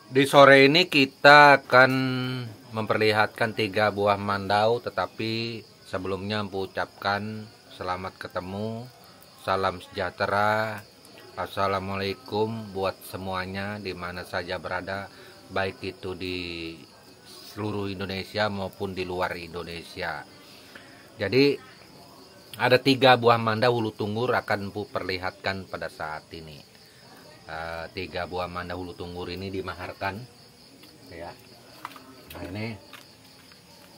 Di sore ini kita akan memperlihatkan 3 buah mandau, tetapi sebelumnya Empu ucapkan selamat ketemu, salam sejahtera, assalamualaikum buat semuanya di mana saja berada, baik itu di seluruh Indonesia maupun di luar Indonesia. Jadi ada 3 buah mandau hulu tunggur akan Empu perlihatkan pada saat ini. 3 buah manda hulu tunggur ini dimaharkan ya. Nah,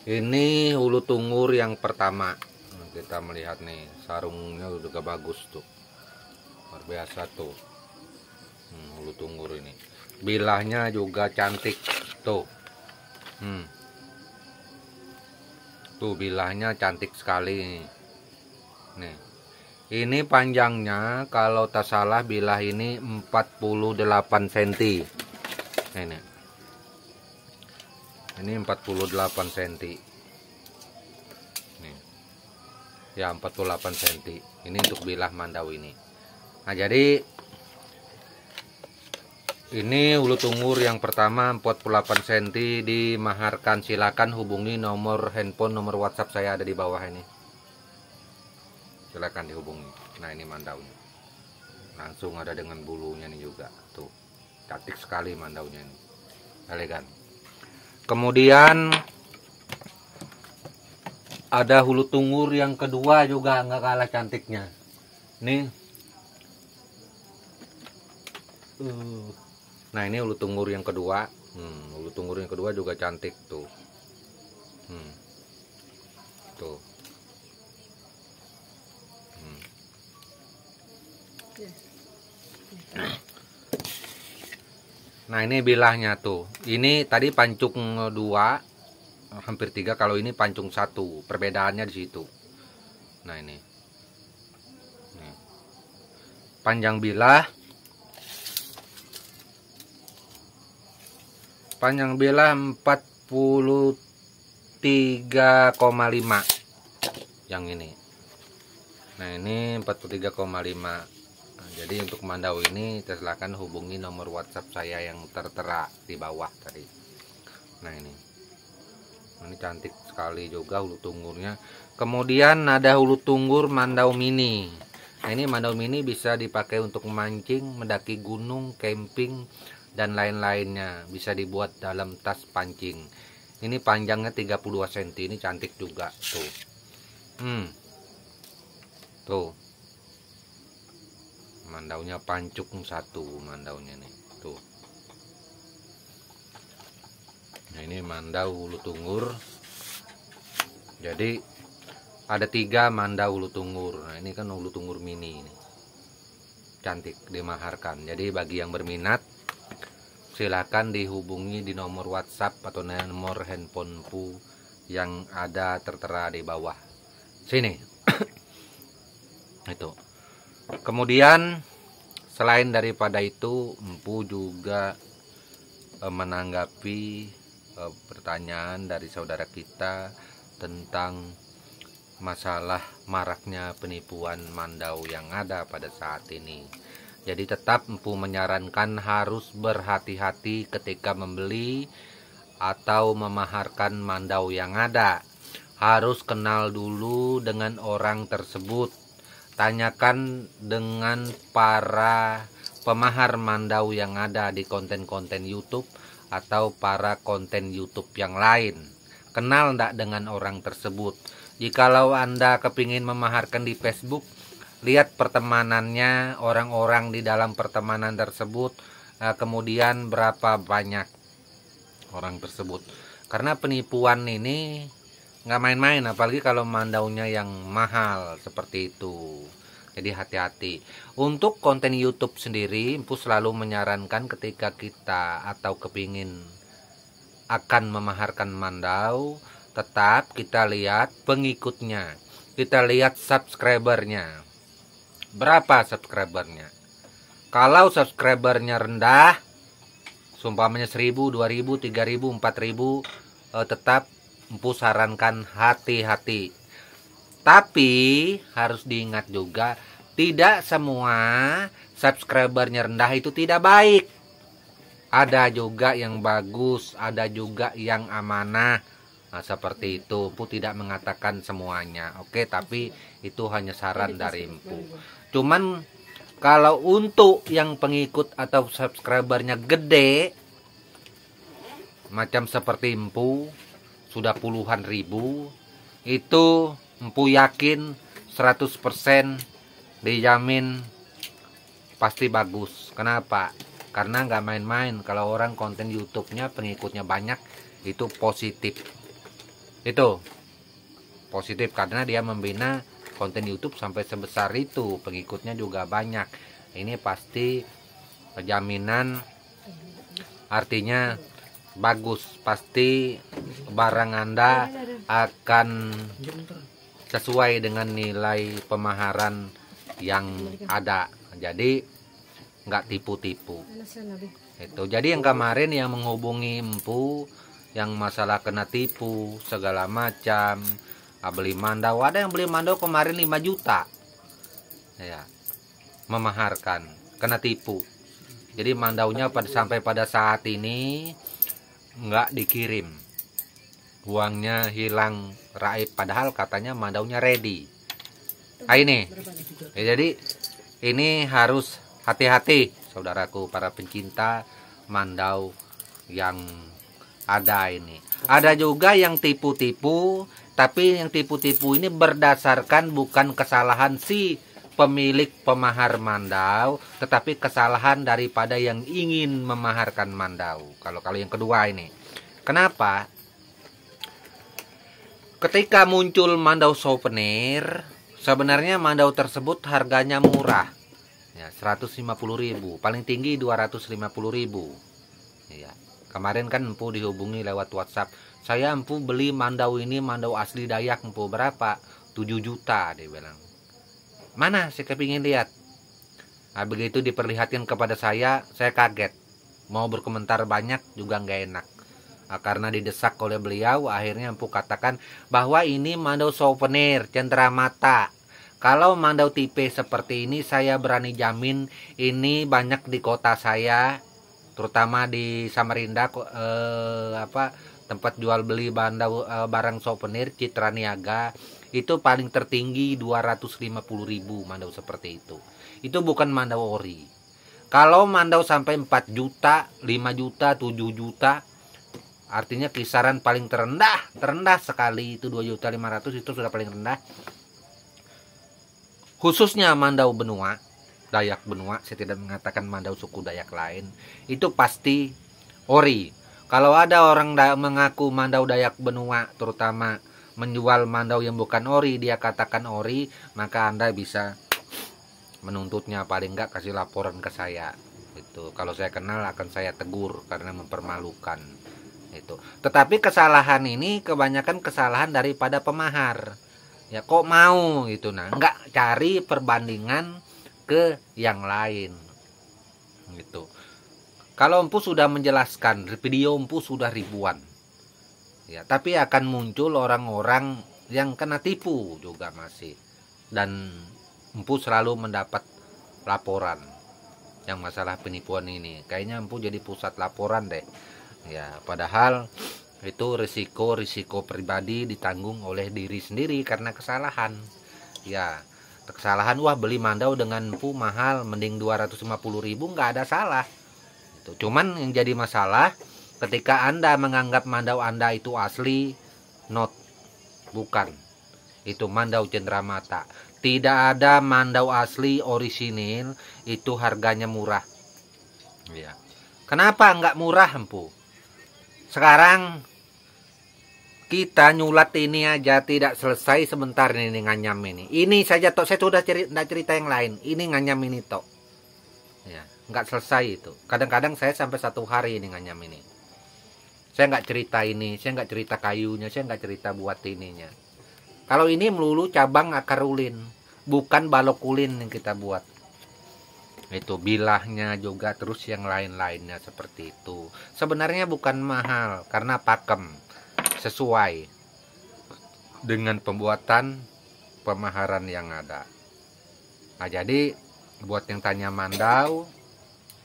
ini hulu tunggur yang pertama. Nah, kita melihat nih sarungnya juga bagus tuh, luar biasa tuh. Hulu tunggur ini bilahnya juga cantik tuh. Tuh bilahnya cantik sekali nih. Ini panjangnya kalau tak salah bilah ini 48 cm. Ini 48 cm. Nih. Ya 48 cm. Ini untuk bilah mandau ini. Nah, jadi ini hulu tunggur yang pertama 48 cm dimaharkan. Silakan hubungi nomor handphone, nomor WhatsApp saya ada di bawah ini. Silakan dihubungi. Nah, ini mandaunya langsung ada dengan bulunya nih juga tuh, cantik sekali mandaunya ini, elegan. Kemudian ada hulu tunggur yang kedua juga nggak kalah cantiknya nih. Nah, ini hulu tunggur yang kedua. Hulu tunggur yang kedua juga cantik tuh. Tuh. Nah, ini bilahnya tuh. Ini tadi pancung 2, hampir 3. Kalau ini pancung 1. Perbedaannya di situ. Nah, ini. Nih. Panjang bilah. Panjang bilah 43,5. Yang ini. Nah, ini 43,5. Jadi untuk mandau ini silakan hubungi nomor WhatsApp saya yang tertera di bawah tadi. Nah, ini cantik sekali juga hulu tunggurnya. Kemudian ada hulu tunggur mandau mini. Nah, ini mandau mini bisa dipakai untuk memancing, mendaki gunung, camping dan lain-lainnya. Bisa dibuat dalam tas pancing. Ini panjangnya 32 cm. Ini cantik juga tuh. Tuh. Mandaunya pancung 1 mandaunya nih tuh. Nah, ini mandau hulu tunggur. Jadi ada 3 mandau hulu tunggur. Nah, ini kan hulu tunggur mini ini, cantik, dimaharkan. Jadi bagi yang berminat silakan dihubungi di nomor WhatsApp atau nomor handphone Empu yang ada tertera di bawah sini. Itu. Kemudian selain daripada itu, Empu juga menanggapi pertanyaan dari saudara kita tentang masalah maraknya penipuan mandau yang ada pada saat ini. Jadi tetap Empu menyarankan harus berhati-hati ketika membeli atau memaharkan mandau yang ada. Harus kenal dulu dengan orang tersebut. Tanyakan dengan para pemahar mandau yang ada di konten-konten YouTube atau para konten YouTube yang lain. Kenal enggak dengan orang tersebut? Jikalau Anda kepingin memaharkan di Facebook, lihat pertemanannya, orang-orang di dalam pertemanan tersebut, kemudian berapa banyak orang tersebut. Karena penipuan ini nggak main-main, apalagi kalau mandaunya yang mahal seperti itu. Jadi hati-hati. Untuk konten YouTube sendiri, Empu selalu menyarankan ketika kita atau kepingin akan memaharkan mandau, tetap kita lihat pengikutnya, kita lihat subscribernya. Berapa subscribernya? Kalau subscribernya rendah, seumpamanya 1000, 2000, 3000, 4000, tetap Empu sarankan hati-hati. Tapi harus diingat juga, tidak semua subscribernya rendah itu tidak baik. ada juga yang bagus, ada juga yang amanah. Nah, seperti itu. Empu tidak mengatakan semuanya. Oke, tapi itu hanya saran dari Empu. Cuman kalau untuk yang pengikut atau subscribernya gede, macam seperti Empu, sudah puluhan ribu, itu Empu yakin 100% dijamin pasti bagus. Kenapa? Karena nggak main-main. Kalau orang konten YouTube-nya pengikutnya banyak, itu positif. Itu positif karena dia membina konten YouTube sampai sebesar itu, pengikutnya juga banyak. Ini pasti jaminan, artinya bagus, pasti barang Anda akan sesuai dengan nilai pemaharan yang ada. Jadi nggak tipu-tipu. Itu. Jadi yang kemarin yang menghubungi Empu yang masalah kena tipu segala macam, beli mandau, ada yang beli mandau kemarin 5 juta ya, memaharkan, kena tipu. Jadi mandaunya sampai pada saat ini nggak dikirim, uangnya hilang raib, padahal katanya mandaunya ready. Ini ya, jadi ini harus hati-hati saudaraku para pencinta mandau yang ada ini. Ada juga yang tipu-tipu, tapi yang tipu-tipu ini berdasarkan bukan kesalahan si pemilik pemahar mandau, tetapi kesalahan daripada yang ingin memaharkan mandau. Kalau yang kedua ini. Kenapa? Ketika muncul mandau souvenir, sebenarnya mandau tersebut harganya murah. Ya, 150.000, paling tinggi 250.000. Ya. Kemarin kan Empu dihubungi lewat WhatsApp. Saya Empu beli mandau ini, mandau asli Dayak Empu, berapa? 7 juta dia bilang. Mana? Saya kepingin lihat. Nah, begitu diperlihatkan kepada saya kaget. Mau berkomentar banyak juga nggak enak. Nah, karena didesak oleh beliau, akhirnya Empu katakan bahwa ini mandau souvenir, cenderamata. Kalau mandau tipe seperti ini, saya berani jamin ini banyak di kota saya, terutama di Samarinda, tempat jual beli barang souvenir Citra Niaga, itu paling tertinggi 250.000 mandau seperti itu. Itu bukan mandau ori. Kalau mandau sampai 4 juta, 5 juta, 7 juta, artinya kisaran paling terendah sekali itu 2.500.000, itu sudah paling rendah. Khususnya mandau benua, Dayak benua, saya tidak mengatakan mandau suku Dayak lain, itu pasti ori. Kalau ada orang mengaku mandau Dayak benua, terutama menjual mandau yang bukan ori, dia katakan ori, maka Anda bisa menuntutnya, paling enggak kasih laporan ke saya. Itu kalau saya kenal akan saya tegur karena mempermalukan. Itu. Tetapi kesalahan ini kebanyakan kesalahan daripada pemahar. Ya kok mau gitu, nah enggak cari perbandingan ke yang lain gitu. Kalau Empu sudah menjelaskan, video Empu sudah ribuan ya, tapi akan muncul orang-orang yang kena tipu juga masih, dan Empu selalu mendapat laporan yang masalah penipuan ini. Kayaknya Empu jadi pusat laporan deh ya, padahal itu risiko pribadi ditanggung oleh diri sendiri karena kesalahan ya. Kesalahan, wah beli mandau dengan Empu mahal, mending 250.000, nggak ada salah itu. Cuman yang jadi masalah ketika Anda menganggap mandau Anda itu asli, bukan, itu mandau cenderamata. Tidak ada mandau asli orisinil itu harganya murah ya. Kenapa nggak murah Empu? Sekarang kita nyulat ini aja tidak selesai sebentar ini nganyam ini. Ini saja toh, saya sudah cerita yang lain. Ini nganyam ini toh. Ya, nggak selesai itu. Kadang-kadang saya sampai 1 hari ini nganyam ini. Saya nggak cerita ini, saya nggak cerita kayunya, saya nggak cerita buat ininya. Kalau ini melulu cabang akar ulin, bukan balok ulin yang kita buat. Itu bilahnya juga, terus yang lain-lainnya seperti itu. Sebenarnya bukan mahal karena pakem, sesuai dengan pembuatan pemaharan yang ada. Nah, jadi buat yang tanya mandau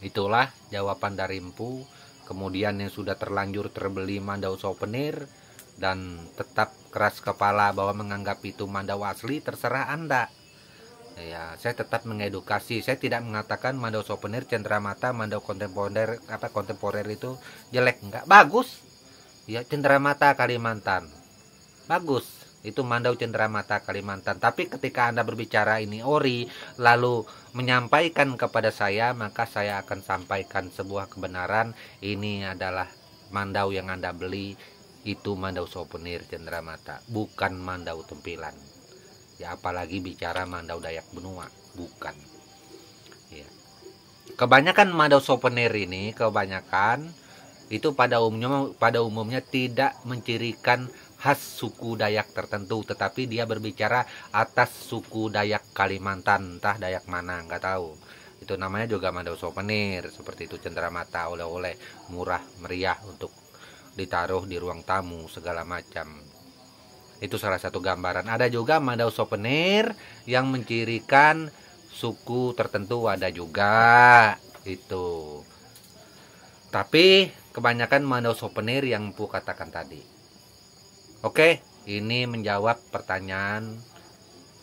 Itulah jawaban dari Empu. Kemudian yang sudah terlanjur terbeli mandau souvenir dan tetap keras kepala bahwa menganggap itu mandau asli, terserah Anda. Ya, saya tetap mengedukasi. Saya tidak mengatakan mandau souvenir cenderamata, mandau kontemporer itu jelek, enggak. Bagus. Ya, cenderamata Kalimantan. Bagus. Itu mandau cenderamata Kalimantan. Tapi ketika Anda berbicara ini ori, lalu menyampaikan kepada saya, maka saya akan sampaikan sebuah kebenaran. Ini adalah mandau yang Anda beli, itu mandau souvenir cenderamata, bukan mandau tempilan. Ya, apalagi bicara mandau Dayak Benua, bukan. Ya. Kebanyakan mandau souvenir ini, itu pada umumnya tidak mencirikan khas suku Dayak tertentu, tetapi dia berbicara atas suku Dayak Kalimantan, entah Dayak mana, nggak tahu. Itu namanya juga mandau souvenir, seperti itu cenderamata, oleh-oleh murah meriah untuk ditaruh di ruang tamu segala macam. Itu salah satu gambaran. Ada juga mandau souvenir yang mencirikan suku tertentu, ada juga itu. Tapi kebanyakan mandau souvenir yang Empu katakan tadi. Oke, ini menjawab pertanyaan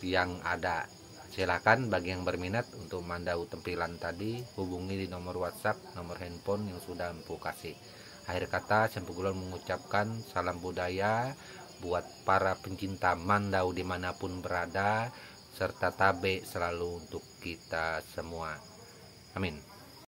yang ada. Silakan bagi yang berminat untuk mandau tempilan tadi, hubungi di nomor WhatsApp, nomor handphone yang sudah Empu kasih. Akhir kata, Sempu Kulon mengucapkan salam budaya buat para pencinta mandau dimanapun berada, serta tabe selalu untuk kita semua. Amin.